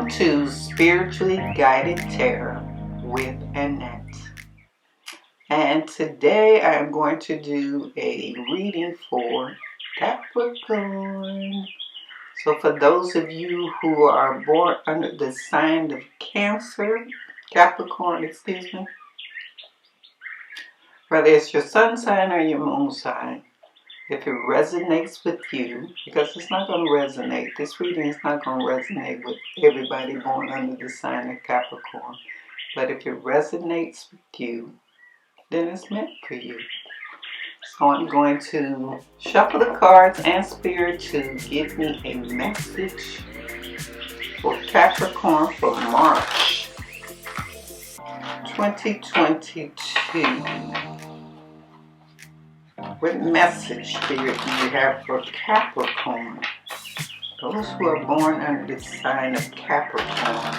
Welcome to Spiritually Guided Tarot with Annette. And today I'm going to do a reading for Capricorn. So for those of you who are born under the sign of Capricorn, whether it's your sun sign or your moon sign, if it resonates with you, because it's not going to resonate, this reading is not going to resonate with everybody born under the sign of Capricorn. But if it resonates with you, then it's meant for you. So I'm going to shuffle the cards and Spirit to give me a message for Capricorn for March 2022. What message, Spirit, do you have for Capricorn? Those who are born under the sign of Capricorn.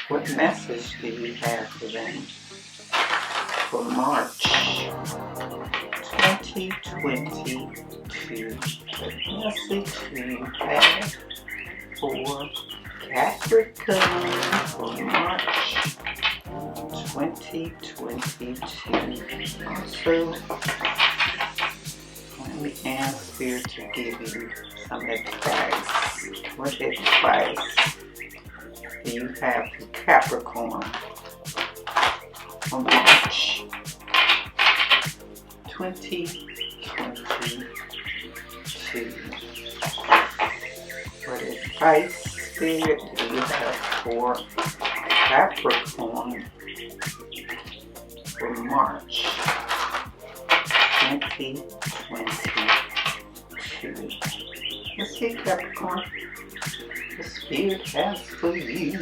What message do you have for them for March 2022? What message do you have for Capricorn for March 2022? Also, let me ask Spirit to give you some advice. What advice do you have for Capricorn for March 2022? What advice, Spirit, do you have for Capricorn for March 2022? Let's see, Capricorn, the Spirit has for you.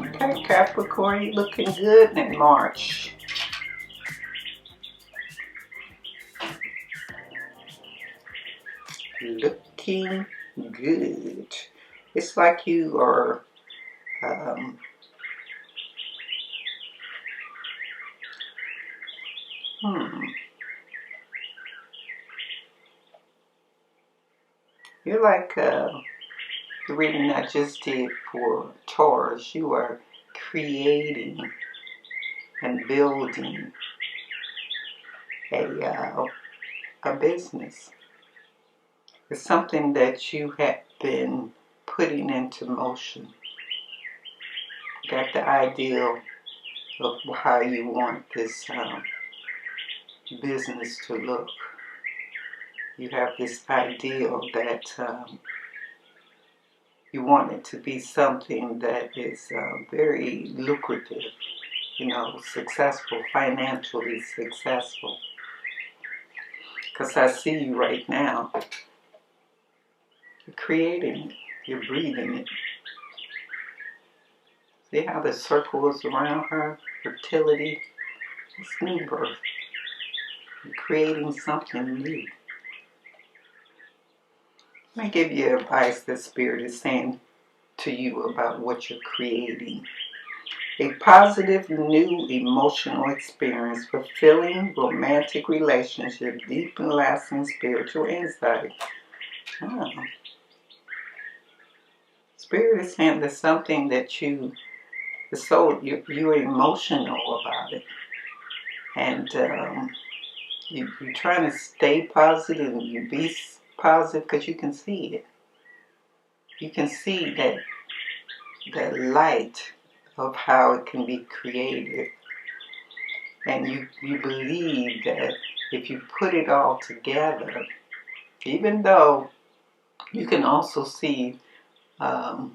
Okay, Capricorn, you're looking good in March. Looking good. It's like you are you're like the reading I just did for Taurus. You are creating and building a business. It's something that you have been putting into motion. You got the ideal of how you want this business to look. You have this ideal that you want it to be something that is very lucrative, successful, financially successful. Because I see you right now. You're creating it. You're breathing it. See how the circle is around her? Fertility. It's new birth. You're creating something new. Let me give you advice that Spirit is saying to you about what you're creating. A positive, new emotional experience, fulfilling romantic relationship, deep and lasting spiritual insight. Spirit is saying there's something that you're emotional about it. And you're trying to stay positive and you be positive because you can see it. You can see that light of how it can be created. And you believe that if you put it all together, even though you can also see the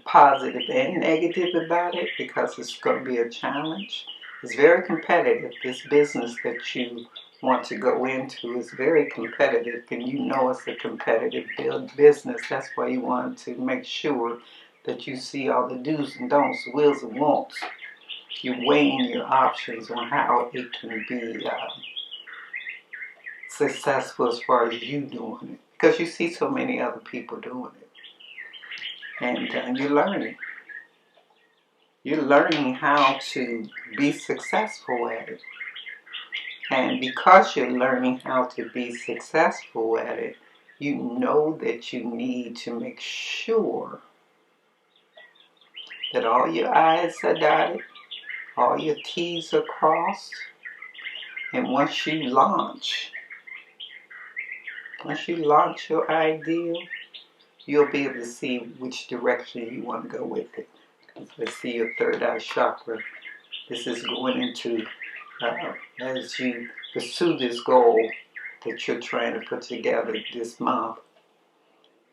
positive and negative about it, because it's going to be a challenge. It's very competitive. This business that you want to go into is very competitive, and you know it's a competitive business. That's why you want to make sure that you see all the do's and don'ts, wills and won'ts. you're weighing your options on how it can be successful as far as you doing it. Because you see so many other people doing it. And you're learning. You're learning how to be successful at it. And because you're learning how to be successful at it, you know that you need to make sure that all your I's are dotted, all your T's are crossed, and once you launch your ideal, you'll be able to see which direction you want to go with it. Let's see your third eye chakra. This is going into, as you pursue this goal that you're trying to put together this month,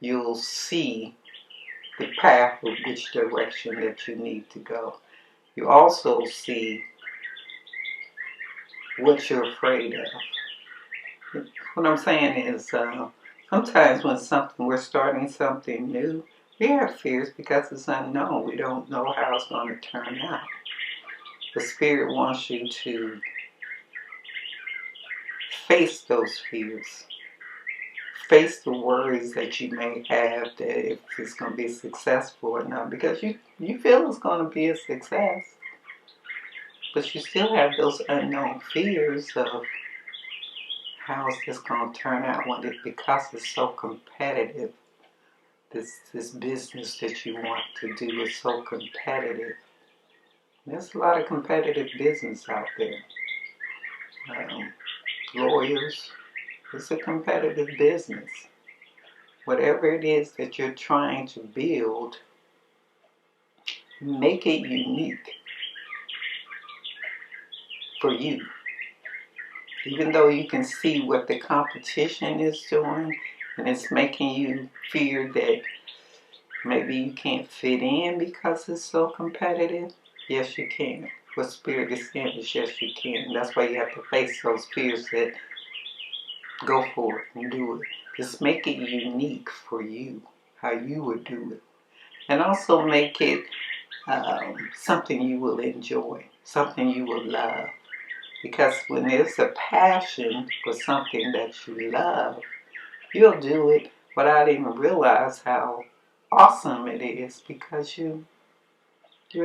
you'll see the path of which direction that you need to go. You also see what you're afraid of. What I'm saying is, sometimes when we're starting something new, we have fears because it's unknown. We don't know how it's going to turn out. The Spirit wants you to face those fears. Face the worries that you may have that if it's going to be successful or not, because you feel it's going to be a success, but you still have those unknown fears of how is this going to turn out because it's so competitive. This business that you want to do is so competitive. There's a lot of competitive business out there. Lawyers, it's a competitive business. Whatever it is that you're trying to build, make it unique for you. Even though you can see what the competition is doing, and it's making you fear that maybe you can't fit in because it's so competitive, yes you can. What Spirit is saying is yes you can. That's why you have to face those fears that go for it and do it. Just make it unique for you, how you would do it. And also make it something you will enjoy, something you will love. Because when there's a passion for something that you love, you'll do it without even realize how awesome it is, because you're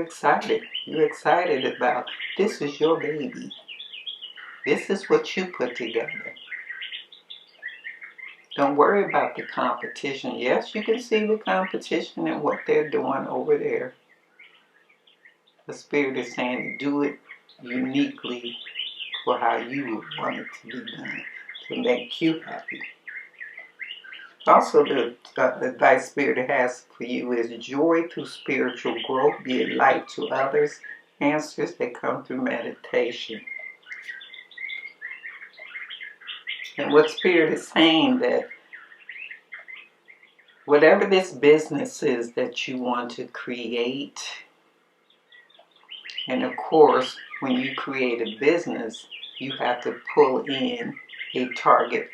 excited. You're excited about this is your baby. This is what you put together. Don't worry about the competition. Yes, you can see the competition and what they're doing over there. The Spirit is saying do it uniquely for how you would want it to be done, to make you happy. Also, the advice Spirit has for you is joy through spiritual growth, be a light to others, answers that come through meditation. And what Spirit is saying that whatever this business is that you want to create, and of course, when you create a business, you have to pull in a target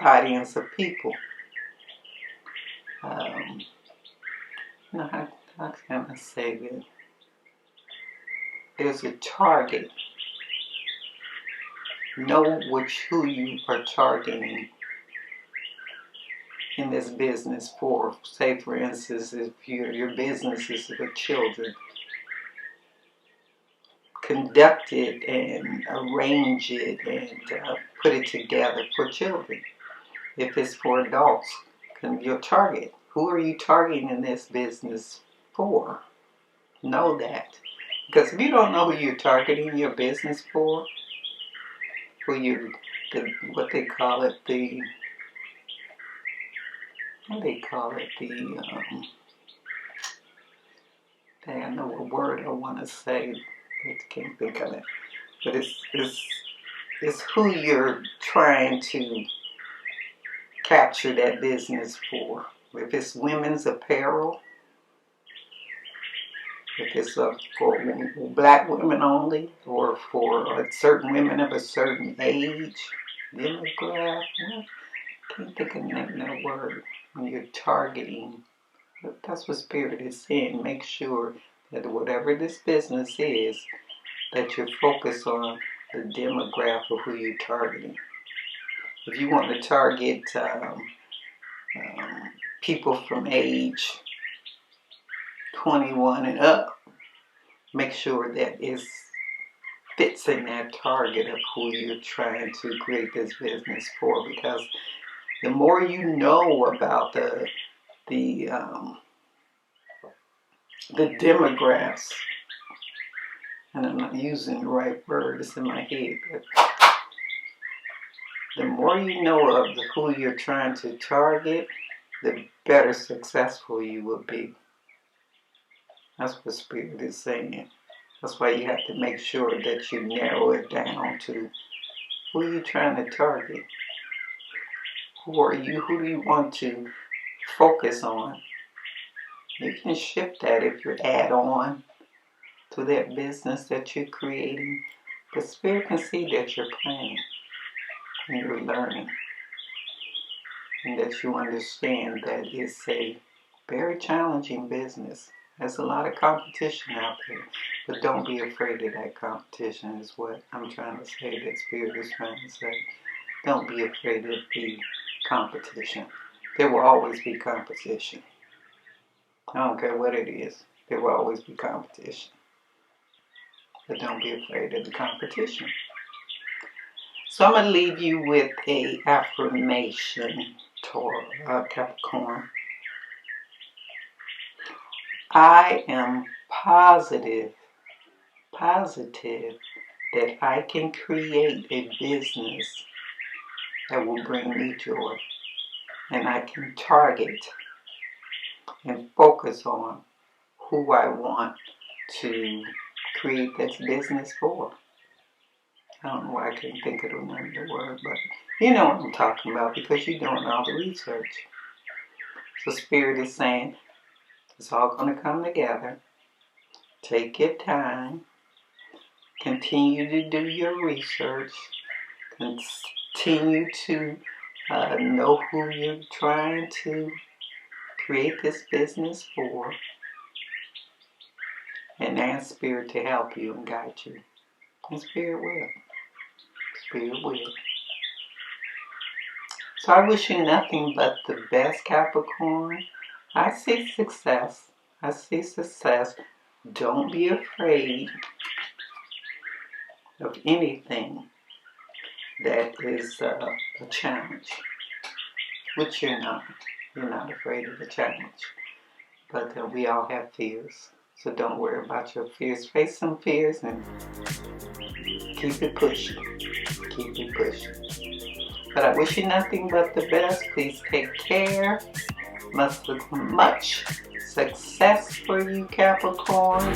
audience of people. How can I say that? There's a target. Know who you are targeting in this business for. Say, for instance, if your business is for children, conduct it and arrange it and put it together for children. If it's for adults, your target. Who are you targeting in this business for? Know that. Because if you don't know who you're targeting your business for what they call it, I know what word I want to say, I can't think of it. But it's who you're trying to capture that business for. If it's women's apparel, if it's for black women only, or for certain women of a certain age, demographic, I can't think of that word. When you're targeting, that's what Spirit is saying. Make sure that whatever this business is, that you're focused on the demographic of who you're targeting. If you want to target people from age 21 and up, make sure that it fits in that target of who you're trying to create this business for. Because the more you know about the demographics, and I'm not using the right word, it's in my head, but the more you know of who you're trying to target, the better successful you will be. That's what Spirit is saying. That's why you have to make sure that you narrow it down to who you're trying to target. Who are you? Who do you want to focus on? You can shift that if you add on to that business that you're creating. The Spirit can see that you're planning and you're learning, and that you understand that it's a very challenging business. There's a lot of competition out there, but don't be afraid of that competition is what I'm trying to say, that Spirit is trying to say. Don't be afraid of the competition. There will always be competition. I don't care what it is. There will always be competition. But don't be afraid of the competition. So I'm going to leave you with an affirmation, Capricorn. I am positive that I can create a business that will bring me joy. And I can target and focus on who I want to create this business for. I don't know why I couldn't think of the word, but you know what I'm talking about because you're doing all the research. So Spirit is saying it's all going to come together. Take your time. Continue to do your research. Continue to know who you're trying to create this business for. And ask Spirit to help you and guide you. And Spirit will. Spirit will. So I wish you nothing but the best, Capricorn. I see success. I see success. Don't be afraid of anything that is a challenge. Which you're not. You're not afraid of the challenge. But we all have fears. So don't worry about your fears. Face some fears and keep it pushing. Keep it pushing. But I wish you nothing but the best. Please take care. Much success for you, Capricorn.